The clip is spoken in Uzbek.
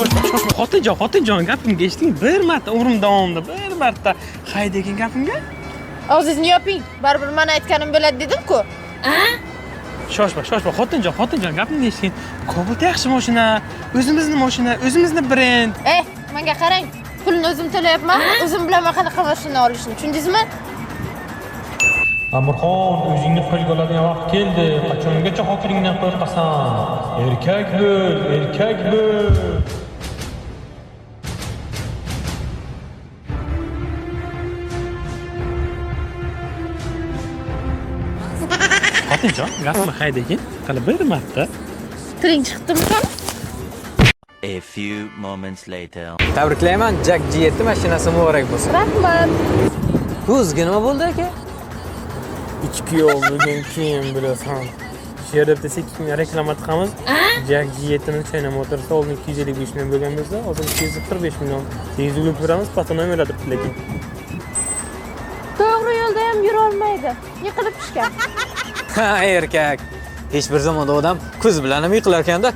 xotinjon, gapimga eshiting. Bir marta umrim davomida bir marta haydagan gapimga. Og'zingizni yoping. Baribir men aytganim bo'ladi dedim-ku. Shoshma, xotinjon, gapimni eshiting. Cobalt yaxshi mashina, o'zimizni mashina, o'zimizni brend. Menga qarang. Pulni o'zim to'layapman. O'zim bilaman qanaqa mashina olishni. Tushundingizmi? Amirxon, o'zingni qo'lga oladigan vaqt keldi. Qachongacha xotiringdan qo'rqasan? Erkak bo'l. Xotinjon, gapni haydagin. Qani bir marta. Tiling chiqdimi? A few moments later. Tabriklayman, Jack G7 mashinasi muborak bo'lsin. Rahmat. Ko'zga nima bo'ldi aka? Ichki yo'l bugun keyin bilasan. She'rda sekingga reklama qilamiz. Jack G7 ni chaynab o'tirsa, oldin 255 million bo'lgan bo'lsa, hozir 245 million. Tez ulib turamiz, patron o'yladi lekin. To'g'ri yo'lda ham yura olmaydi. Yiqilib tushgan. Ha, erkak. Hech bir zamonda odam ko'z bilan ham yiqilar ekanda.